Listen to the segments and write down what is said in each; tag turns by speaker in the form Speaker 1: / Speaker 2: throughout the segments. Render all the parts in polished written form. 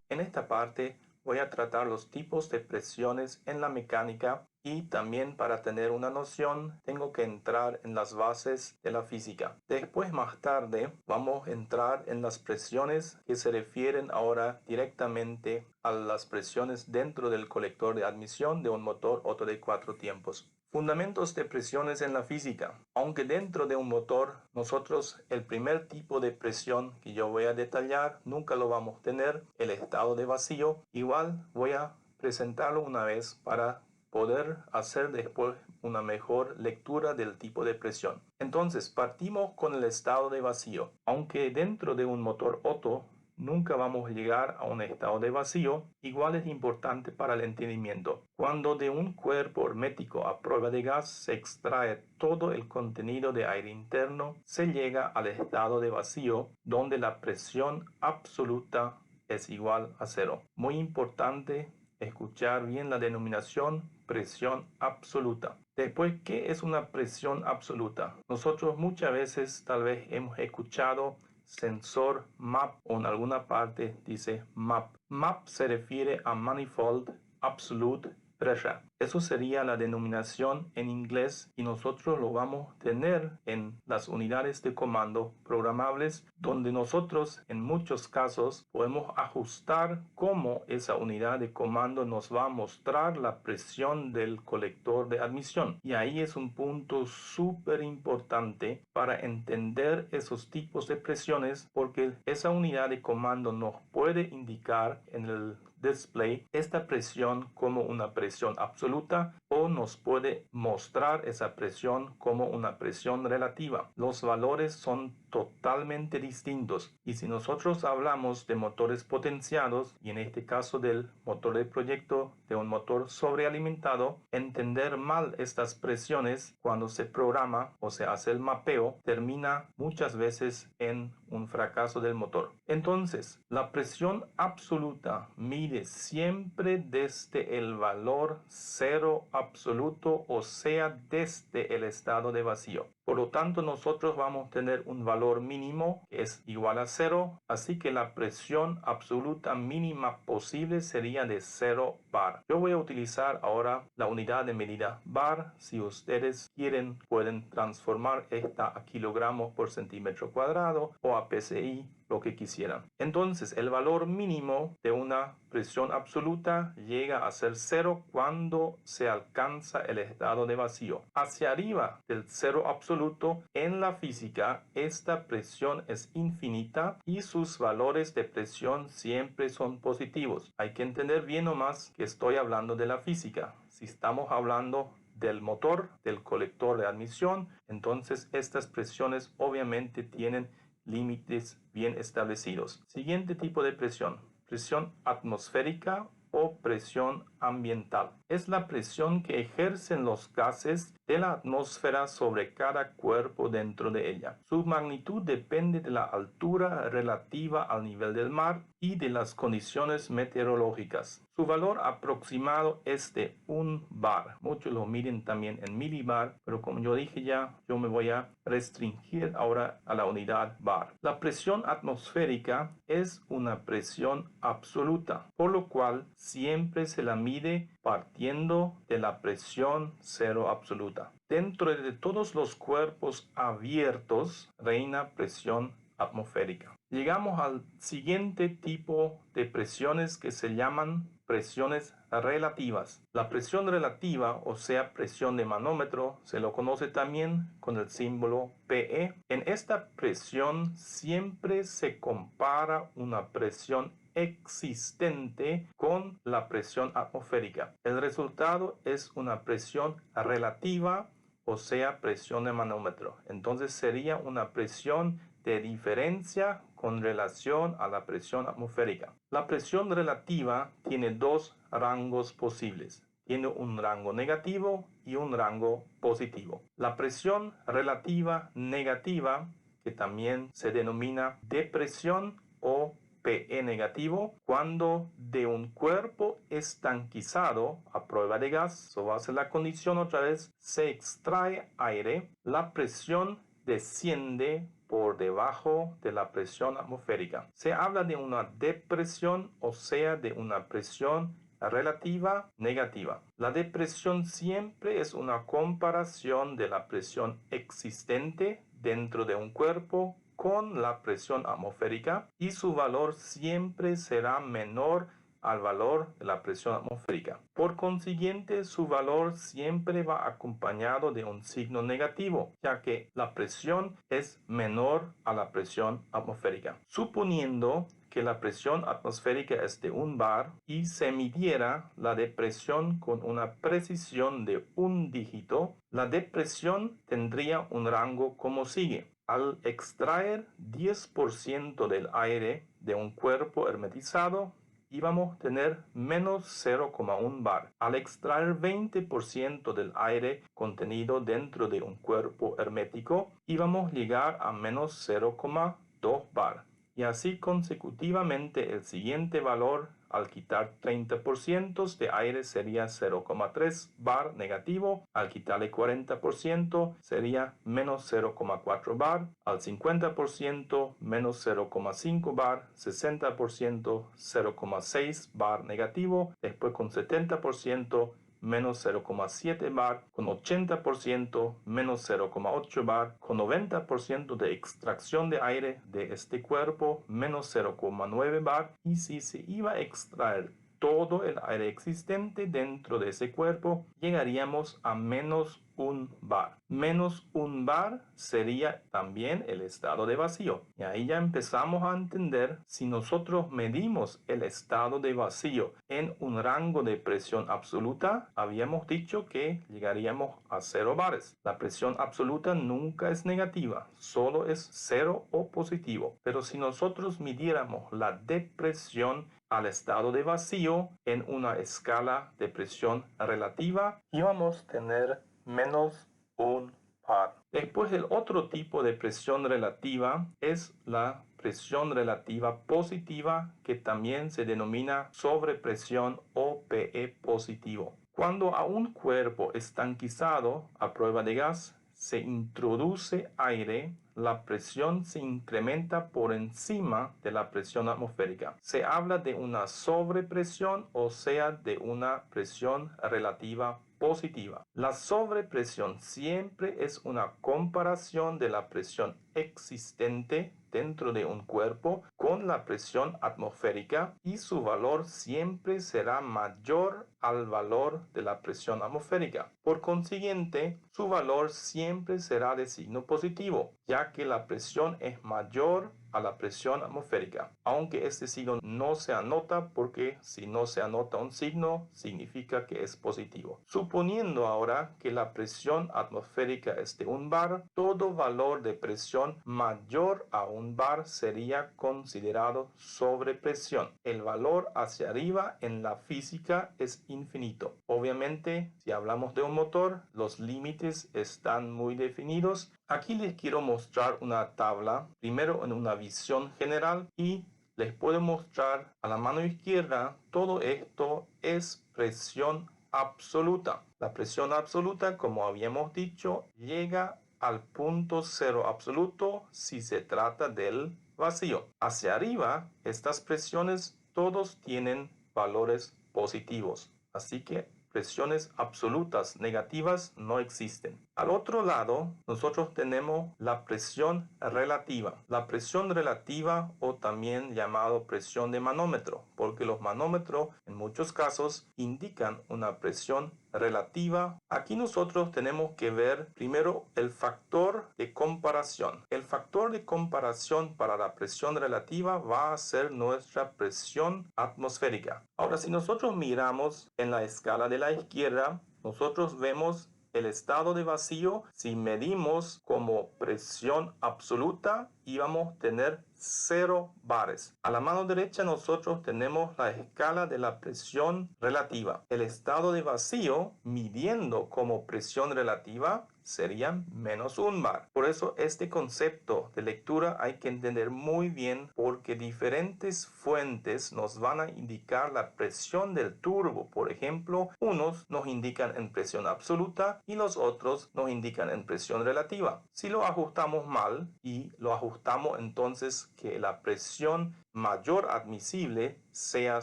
Speaker 1: En esta parte voy a tratar los tipos de presiones en la mecánica y también para tener una noción tengo que entrar en las bases de la física. Después más tarde vamos a entrar en las presiones que se refieren ahora directamente a las presiones dentro del colector de admisión de un motor Otto de 4 tiempos. Fundamentos de presiones en la física. Aunque dentro de un motor nosotros el primer tipo de presión que yo voy a detallar nunca lo vamos a tener, el estado de vacío, igual voy a presentarlo una vez para poder hacer después una mejor lectura del tipo de presión. Entonces partimos con el estado de vacío. Aunque dentro de un motor Otto nunca vamos a llegar a un estado de vacío, igual es importante para el entendimiento. Cuando de un cuerpo hermético a prueba de gas se extrae todo el contenido de aire interno, se llega al estado de vacío, donde la presión absoluta es igual a cero. Muy importante escuchar bien la denominación presión absoluta. Después, ¿qué es una presión absoluta? Nosotros muchas veces tal vez hemos escuchado sensor MAP o en alguna parte dice MAP. MAP se refiere a Manifold Absolute Pressure. Eso sería la denominación en inglés y nosotros lo vamos a tener en las unidades de comando programables, donde nosotros en muchos casos podemos ajustar cómo esa unidad de comando nos va a mostrar la presión del colector de admisión. Y ahí es un punto súper importante para entender esos tipos de presiones, porque esa unidad de comando nos puede indicar en el display esta presión como una presión absoluta o nos puede mostrar esa presión como una presión relativa. Los valores son totalmente distintos y si nosotros hablamos de motores potenciados y en este caso del motor de proyecto de un motor sobrealimentado, entender mal estas presiones cuando se programa o se hace el mapeo termina muchas veces en un fracaso del motor. Entonces, la presión absoluta mide siempre desde el valor cero absoluto, o sea, desde el estado de vacío. Por lo tanto, nosotros vamos a tener un valor mínimo que es igual a cero, así que la presión absoluta mínima posible sería de 0 bar. Yo voy a utilizar ahora la unidad de medida bar. Si ustedes quieren, pueden transformar esta a kilogramos por centímetro cuadrado o a PSI, lo que quisieran. Entonces, el valor mínimo de una presión absoluta llega a ser 0 cuando se alcanza el estado de vacío. Hacia arriba del cero absoluto, en la física, esta presión es infinita y sus valores de presión siempre son positivos. Hay que entender bien nomás que estoy hablando de la física. Si estamos hablando del motor, del colector de admisión, entonces estas presiones obviamente tienen límites bien establecidos. Siguiente tipo de presión: presión atmosférica o presión ambiental. Es la presión que ejercen los gases de la atmósfera sobre cada cuerpo dentro de ella. Su magnitud depende de la altura relativa al nivel del mar y de las condiciones meteorológicas. Su valor aproximado es de 1 bar. Muchos lo miden también en milibar, pero como yo dije ya, yo me voy a restringir ahora a la unidad bar. La presión atmosférica es una presión absoluta, por lo cual siempre se la mide partiendo de la presión cero absoluta. Dentro de todos los cuerpos abiertos reina presión atmosférica. Llegamos al siguiente tipo de presiones que se llaman presiones relativas. La presión relativa, o sea, presión de manómetro, se lo conoce también con el símbolo PE. En esta presión siempre se compara una presión existente con la presión atmosférica. El resultado es una presión relativa, o sea, presión de manómetro. Entonces sería una presión de diferencia con relación a la presión atmosférica. La presión relativa tiene dos rangos posibles. Tiene un rango negativo y un rango positivo. La presión relativa negativa, que también se denomina depresión o PE negativo, cuando de un cuerpo estanquizado a prueba de gas, eso va a ser la condición otra vez, se extrae aire, la presión desciende por debajo de la presión atmosférica. Se habla de una depresión, o sea, de una presión relativa negativa. La depresión siempre es una comparación de la presión existente dentro de un cuerpo con la presión atmosférica, y su valor siempre será menor al valor de la presión atmosférica. Por consiguiente, su valor siempre va acompañado de un signo negativo, ya que la presión es menor a la presión atmosférica. Suponiendo que la presión atmosférica es de 1 bar y se midiera la depresión con una precisión de 1 dígito, la depresión tendría un rango como sigue. Al extraer 10% del aire de un cuerpo hermetizado, íbamos a tener menos 0,1 bar. Al extraer 20% del aire contenido dentro de un cuerpo hermético, íbamos a llegar a menos 0,2 bar. Y así consecutivamente. El siguiente valor, al quitar 30% de aire, sería 0,3 bar negativo. Al quitarle 40% sería menos 0,4 bar. Al 50% menos 0,5 bar. 60% 0,6 bar negativo. Después con 70% menos 0,7 bar, con 80% menos 0,8 bar, con 90% de extracción de aire de este cuerpo menos 0,9 bar, y si se iba a extraer todo el aire existente dentro de ese cuerpo, llegaríamos a menos 1 bar. Menos 1 bar sería también el estado de vacío. Y ahí ya empezamos a entender, si nosotros medimos el estado de vacío en un rango de presión absoluta, habíamos dicho que llegaríamos a 0 bares. La presión absoluta nunca es negativa, solo es 0 o positivo. Pero si nosotros midiéramos la depresión al estado de vacío en una escala de presión relativa, íbamos a tener menos 1 bar. Después, el otro tipo de presión relativa es la presión relativa positiva, que también se denomina sobrepresión o PE positivo. Cuando a un cuerpo estanquizado a prueba de gas se introduce aire, la presión se incrementa por encima de la presión atmosférica. Se habla de una sobrepresión, o sea, de una presión relativa positiva. La sobrepresión siempre es una comparación de la presión existente dentro de un cuerpo con la presión atmosférica, y su valor siempre será mayor al valor de la presión atmosférica. Por consiguiente, su valor siempre será de signo positivo, ya que la presión es mayor a la presión atmosférica, aunque este signo no se anota, porque si no se anota un signo significa que es positivo. Suponiendo ahora que la presión atmosférica es de 1 bar, todo valor de presión mayor a 1 bar sería considerado sobrepresión. El valor hacia arriba en la física es infinito. Obviamente, si hablamos de un motor, los límites están muy definidos. Aquí les quiero mostrar una tabla, primero en una visión general, y les puedo mostrar a la mano izquierda. Todo esto es presión absoluta. La presión absoluta, como habíamos dicho, llega al punto cero absoluto si se trata del vacío. Hacia arriba, estas presiones todos tienen valores positivos, así que presiones absolutas negativas no existen. Al otro lado, nosotros tenemos la presión relativa. La presión relativa, o también llamado presión de manómetro, porque los manómetros en muchos casos indican una presión relativa. Aquí nosotros tenemos que ver primero el factor de comparación. El factor de comparación para la presión relativa va a ser nuestra presión atmosférica. Ahora, si nosotros miramos en la escala de la izquierda, nosotros vemos el estado de vacío. Si medimos como presión absoluta, íbamos a tener 0 bares. A la mano derecha nosotros tenemos la escala de la presión relativa. El estado de vacío, midiendo como presión relativa, sería menos 1 bar. Por eso este concepto de lectura hay que entender muy bien, porque diferentes fuentes nos van a indicar la presión del turbo. Por ejemplo, unos nos indican en presión absoluta y los otros nos indican en presión relativa. Si lo ajustamos mal y lo ajustamos entonces que la presión mayor admisible sea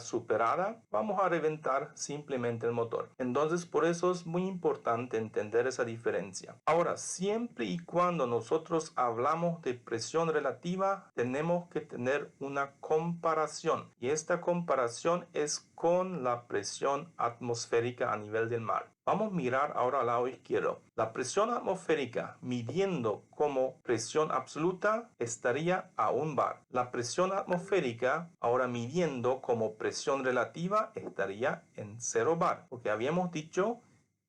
Speaker 1: superada, vamos a reventar simplemente el motor. Entonces, por eso es muy importante entender esa diferencia. Ahora, siempre y cuando nosotros hablamos de presión relativa, tenemos que tener una comparación, y esta comparación es con la presión atmosférica a nivel del mar. Vamos a mirar ahora al lado izquierdo. La presión atmosférica midiendo como presión absoluta estaría a 1 bar. La presión atmosférica ahora midiendo como presión relativa estaría en 0 bar. Porque habíamos dicho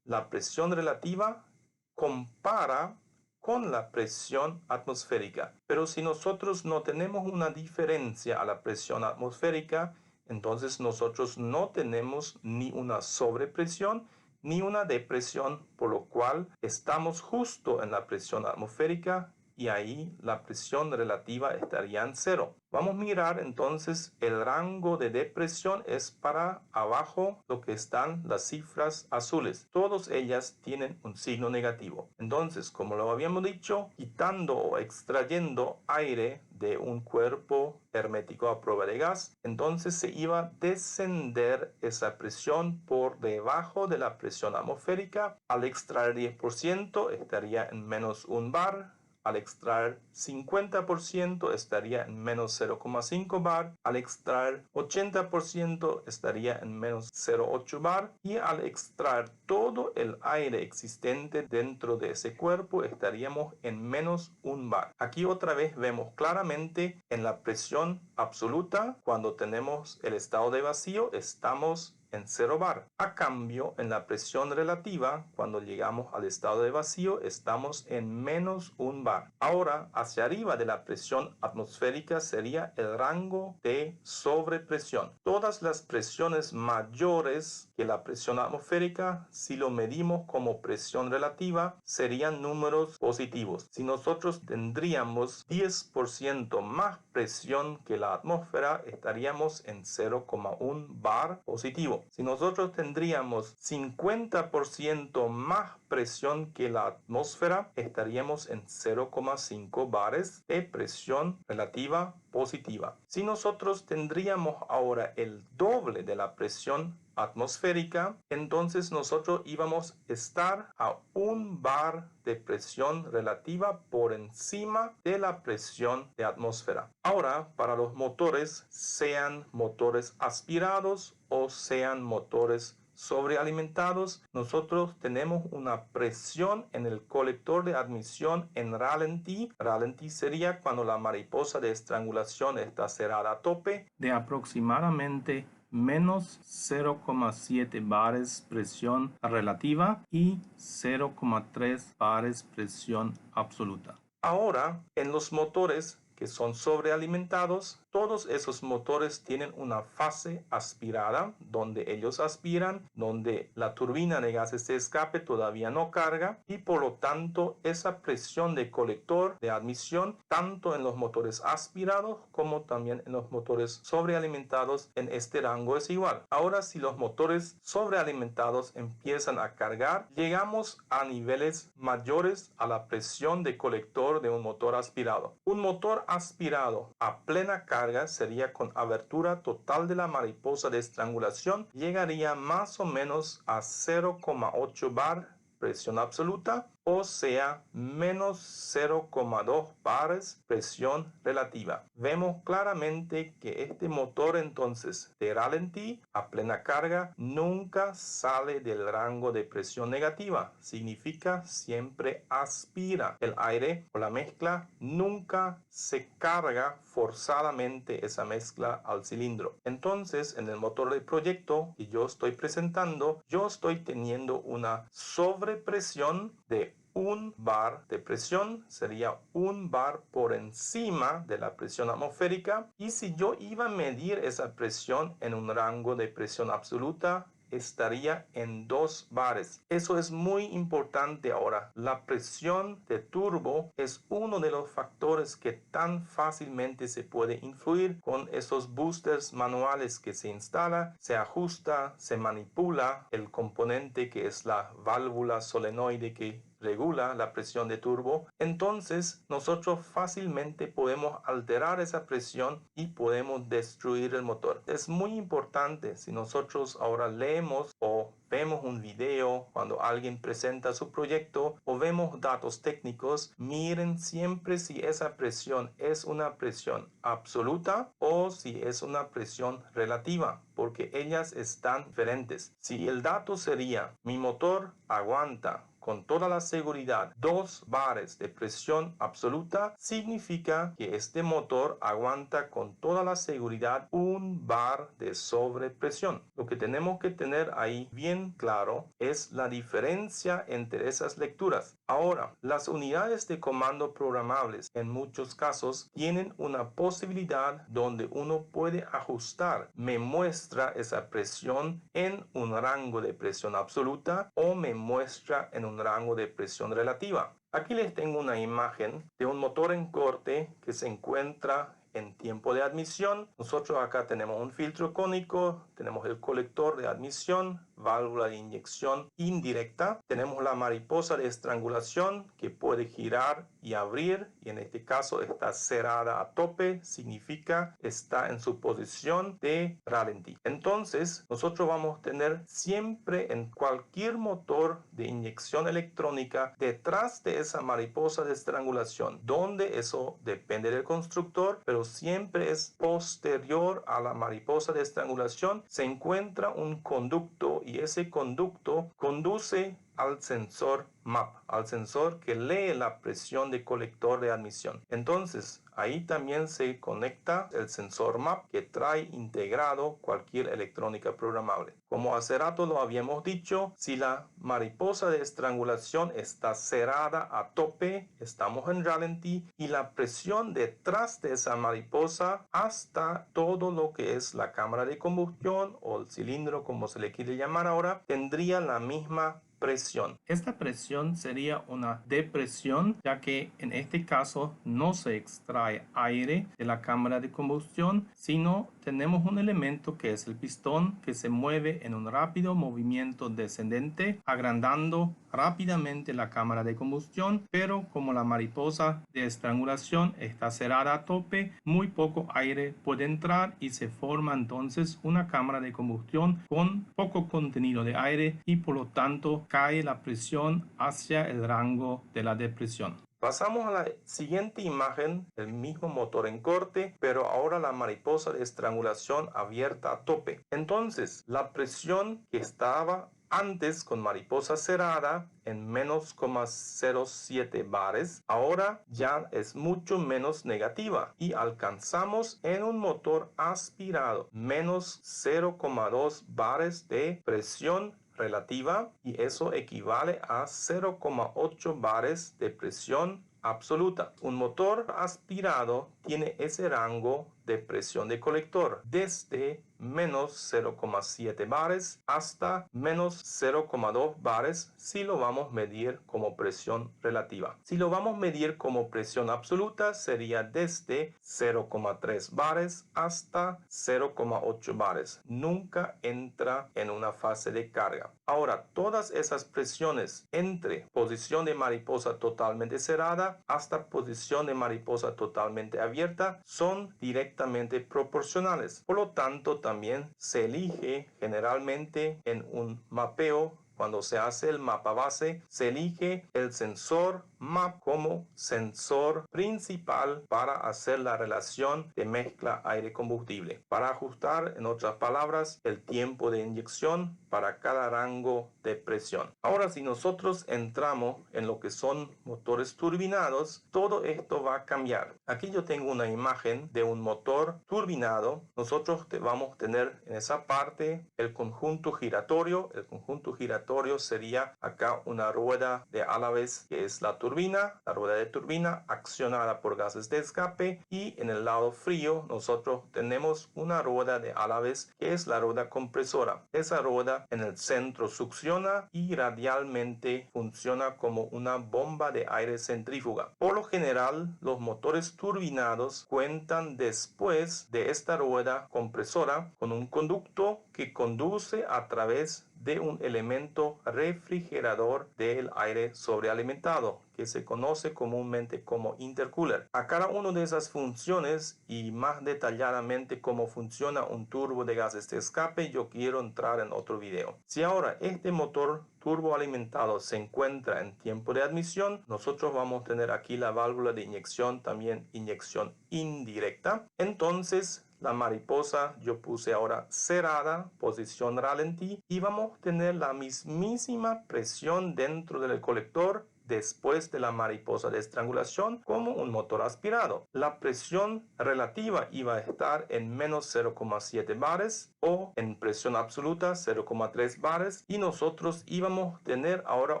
Speaker 1: la presión relativa compara con la presión atmosférica. Pero si nosotros no tenemos una diferencia a la presión atmosférica, entonces nosotros no tenemos ni una sobrepresión ni una depresión, por lo cual estamos justo en la presión atmosférica y ahí la presión relativa estaría en 0. Vamos a mirar entonces el rango de depresión es para abajo lo que están las cifras azules. Todas ellas tienen un signo negativo. Entonces, como lo habíamos dicho, quitando o extrayendo aire de un cuerpo hermético a prueba de gas, entonces se iba a descender esa presión por debajo de la presión atmosférica. Al extraer 10% estaría en menos 1 bar. Al extraer 50% estaría en menos 0,5 bar. Al extraer 80% estaría en menos 0,8 bar. Y al extraer todo el aire existente dentro de ese cuerpo estaríamos en menos 1 bar. Aquí otra vez vemos claramente en la presión absoluta, cuando tenemos el estado de vacío, estamos en 0 bar. A cambio, en la presión relativa, cuando llegamos al estado de vacío, estamos en menos 1 bar. Ahora, hacia arriba de la presión atmosférica sería el rango de sobrepresión. Todas las presiones mayores que la presión atmosférica, si lo medimos como presión relativa, serían números positivos. Si nosotros tendríamos 10% más presión que la atmósfera, estaríamos en 0,1 bar positivo. Si nosotros tendríamos 50% más presión que la atmósfera, estaríamos en 0,5 bares de presión relativa positiva. Si nosotros tendríamos ahora el doble de la presión atmosférica, entonces nosotros íbamos a estar a 1 bar de presión relativa por encima de la presión de atmósfera. Ahora, para los motores, sean motores aspirados o sean motores sobrealimentados, nosotros tenemos una presión en el colector de admisión en ralentí. Ralentí sería cuando la mariposa de estrangulación está cerrada a tope, de aproximadamente menos 0,7 bares presión relativa y 0,3 bares presión absoluta. Ahora, en los motores que son sobrealimentados, todos esos motores tienen una fase aspirada, donde ellos aspiran, donde la turbina de gases de escape todavía no carga, y por lo tanto esa presión de colector de admisión, tanto en los motores aspirados como también en los motores sobrealimentados, en este rango es igual. Ahora, si los motores sobrealimentados empiezan a cargar, llegamos a niveles mayores a la presión de colector de un motor aspirado. Un motor aspirado a plena carga sería con abertura total de la mariposa de estrangulación, llegaría más o menos a 0,8 bar presión absoluta, o sea, menos 0,2 bares presión relativa. Vemos claramente que este motor entonces de ralentí a plena carga nunca sale del rango de presión negativa. Significa siempre aspira el aire o la mezcla, nunca se carga forzadamente esa mezcla al cilindro. Entonces, en el motor de proyecto que yo estoy presentando, yo estoy teniendo una sobrepresión de 1 bar de presión, sería 1 bar por encima de la presión atmosférica, y si yo iba a medir esa presión en un rango de presión absoluta, estaría en 2 bares. Eso es muy importante ahora. La presión de turbo es uno de los factores que tan fácilmente se puede influir con esos boosters manuales que se instala, se ajusta, se manipula el componente que es la válvula solenoide que regula la presión de turbo. Entonces nosotros fácilmente podemos alterar esa presión y podemos destruir el motor. Es muy importante, si nosotros ahora leemos o vemos un video cuando alguien presenta su proyecto o vemos datos técnicos, miren siempre si esa presión es una presión absoluta o si es una presión relativa, porque ellas están diferentes. Si el dato sería: mi motor aguanta con toda la seguridad 2 bares de presión absoluta, significa que este motor aguanta con toda la seguridad 1 bar de sobrepresión. Lo que tenemos que tener ahí bien claro es la diferencia entre esas lecturas. Ahora, las unidades de comando programables en muchos casos tienen una posibilidad donde uno puede ajustar. Me muestra esa presión en un rango de presión absoluta o me muestra en un rango de presión relativa. Aquí les tengo una imagen de un motor en corte que se encuentra en tiempo de admisión. Nosotros acá tenemos un filtro cónico, tenemos el colector de admisión, válvula de inyección indirecta, tenemos la mariposa de estrangulación que puede girar y abrir, y en este caso está cerrada a tope, significa está en su posición de ralentí. Entonces nosotros vamos a tener siempre en cualquier motor de inyección electrónica detrás de esa mariposa de estrangulación, donde eso depende del constructor, pero siempre es posterior a la mariposa de estrangulación, se encuentra un conducto, y ese conducto conduce al sensor MAP, al sensor que lee la presión de colector de admisión. Entonces, ahí también se conecta el sensor MAP que trae integrado cualquier electrónica programable. Como hace rato lo habíamos dicho, si la mariposa de estrangulación está cerrada a tope, estamos en ralentí, y la presión detrás de esa mariposa hasta todo lo que es la cámara de combustión o el cilindro, como se le quiere llamar ahora, tendría la misma presión. Esta presión sería una depresión, ya que en este caso no se extrae aire de la cámara de combustión, sino tenemos un elemento que es el pistón, que se mueve en un rápido movimiento descendente, agrandando rápidamente la cámara de combustión, pero como la mariposa de estrangulación está cerrada a tope, muy poco aire puede entrar y se forma entonces una cámara de combustión con poco contenido de aire, y por lo tanto cae la presión hacia el rango de la depresión. Pasamos a la siguiente imagen, el mismo motor en corte, pero ahora la mariposa de estrangulación abierta a tope. Entonces, la presión que estaba antes con mariposa cerrada en menos 0,07 bares, ahora ya es mucho menos negativa y alcanzamos en un motor aspirado menos 0,2 bares de presión relativa, y eso equivale a 0,8 bares de presión absoluta. Un motor aspirado tiene ese rango de presión de colector desde menos 0,7 bares hasta menos 0,2 bares si lo vamos a medir como presión relativa. Si lo vamos a medir como presión absoluta, sería desde 0,3 bares hasta 0,8 bares. Nunca entra en una fase de carga. Ahora, todas esas presiones entre posición de mariposa totalmente cerrada hasta posición de mariposa totalmente abierta son directamente proporcionales. Por lo tanto, también se elige generalmente en un mapeo. Cuando se hace el mapa base, se elige el sensor MAP como sensor principal para hacer la relación de mezcla aire-combustible, para ajustar, en otras palabras, el tiempo de inyección para cada rango de presión. Ahora, si nosotros entramos en lo que son motores turbinados, todo esto va a cambiar. Aquí yo tengo una imagen de un motor turbinado. Nosotros vamos a tener en esa parte el conjunto giratorio. El conjunto giratorio sería acá una rueda de a la vez, que es la turbina, turbina, la rueda de turbina accionada por gases de escape, y en el lado frío nosotros tenemos una rueda de a la vez que es la rueda compresora. Esa rueda en el centro succiona y radialmente funciona como una bomba de aire centrífuga. Por lo general, los motores turbinados cuentan después de esta rueda compresora con un conducto que conduce a través de un elemento refrigerador del aire sobrealimentado, que se conoce comúnmente como intercooler. A cada una de esas funciones y más detalladamente cómo funciona un turbo de gases de escape, yo quiero entrar en otro video. Si ahora este motor turboalimentado se encuentra en tiempo de admisión, nosotros vamos a tener aquí la válvula de inyección, también inyección indirecta. Entonces la mariposa yo puse ahora cerrada, posición ralentí, y vamos a tener la mismísima presión dentro del colector después de la mariposa de estrangulación como un motor aspirado. La presión relativa iba a estar en menos 0,7 bares o en presión absoluta 0,3 bares, y nosotros íbamos a tener ahora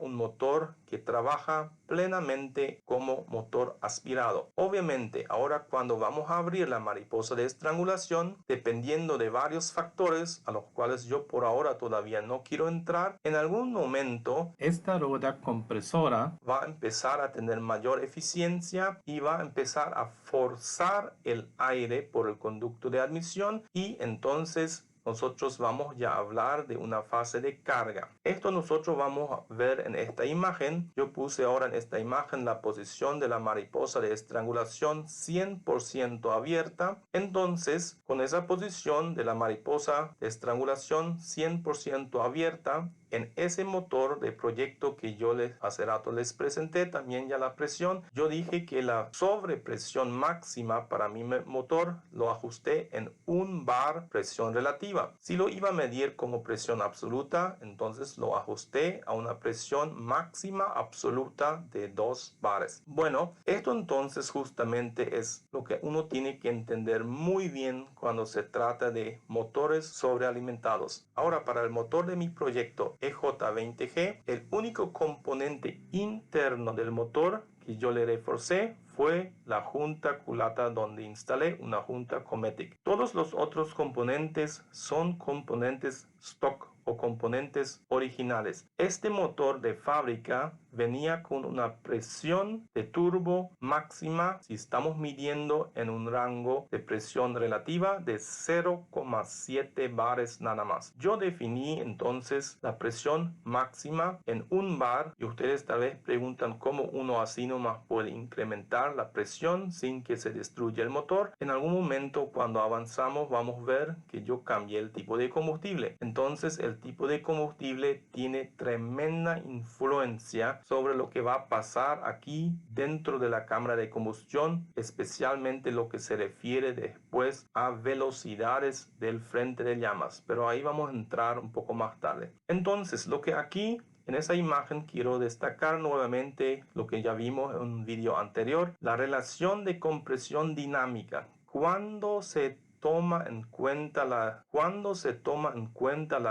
Speaker 1: un motor que trabaja plenamente como motor aspirado. Obviamente ahora cuando vamos a abrir la mariposa de estrangulación, dependiendo de varios factores a los cuales yo por ahora todavía no quiero entrar, en algún momento esta rueda compresora va a empezar a tener mayor eficiencia y va a empezar a forzar el aire por el conducto de admisión, y entonces nosotros vamos ya a hablar de una fase de carga. Esto nosotros vamos a ver en esta imagen. Yo puse ahora en esta imagen la posición de la mariposa de estrangulación 100% abierta. Entonces, con esa posición de la mariposa de estrangulación 100% abierta, en ese motor de proyecto que yo hace rato les presenté, también ya la presión, yo dije que la sobrepresión máxima para mi motor lo ajusté en 1 bar presión relativa. Si lo iba a medir como presión absoluta, entonces lo ajusté a una presión máxima absoluta de 2 bares. Bueno, esto entonces justamente es lo que uno tiene que entender muy bien cuando se trata de motores sobrealimentados. Ahora, para el motor de mi proyecto EJ20G, el único componente interno del motor que yo le reforcé fue la junta culata, donde instalé una junta Cometic. Todos los otros componentes son componentes stock o componentes originales. Este motor de fábrica venía con una presión de turbo máxima, si estamos midiendo en un rango de presión relativa, de 0,7 bares nada más. Yo definí entonces la presión máxima en 1 bar, y ustedes tal vez preguntan cómo uno así nomás puede incrementar la presión sin que se destruya el motor. En algún momento cuando avanzamos vamos a ver que yo cambié el tipo de combustible. Entonces el tipo de combustible tiene tremenda influencia sobre lo que va a pasar aquí dentro de la cámara de combustión, especialmente lo que se refiere después a velocidades del frente de llamas, pero ahí vamos a entrar un poco más tarde. Entonces lo que aquí en esa imagen quiero destacar nuevamente lo que ya vimos en un video anterior, la relación de compresión dinámica. Cuando se toma en cuenta la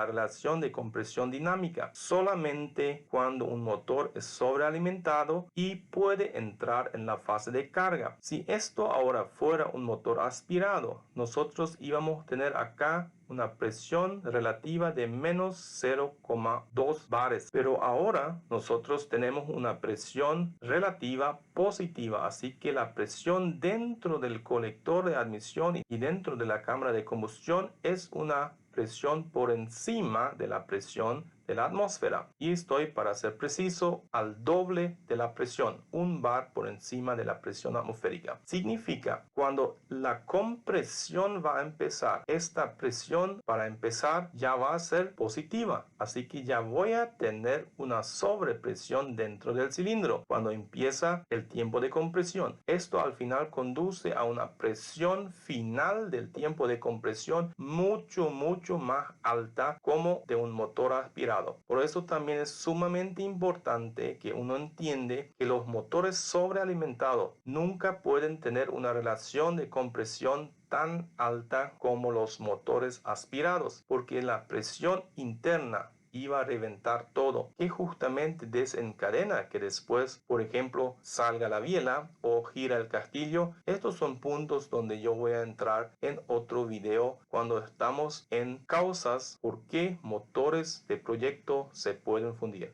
Speaker 1: relación de compresión dinámica, solamente cuando un motor es sobrealimentado y puede entrar en la fase de carga. Si esto ahora fuera un motor aspirado, nosotros íbamos a tener acá una presión relativa de menos 0,2 bares, pero ahora nosotros tenemos una presión relativa positiva, así que la presión dentro del colector de admisión y dentro de la cámara de combustión es una presión por encima de la presión de la atmósfera, y estoy, para ser preciso, al doble de la presión, 1 bar por encima de la presión atmosférica. Significa, cuando la compresión va a empezar, esta presión para empezar ya va a ser positiva, así que ya voy a tener una sobrepresión dentro del cilindro cuando empieza el tiempo de compresión. Esto al final conduce a una presión final del tiempo de compresión mucho más alta, como de un motor aspirado. Por eso también es sumamente importante que uno entiende que los motores sobrealimentados nunca pueden tener una relación de compresión tan alta como los motores aspirados, porque la presión interna iba a reventar todo, que justamente desencadena que después, por ejemplo, salga la biela o gira el castillo. Estos son puntos donde yo voy a entrar en otro video cuando estamos en causas por qué motores de proyecto se pueden fundir.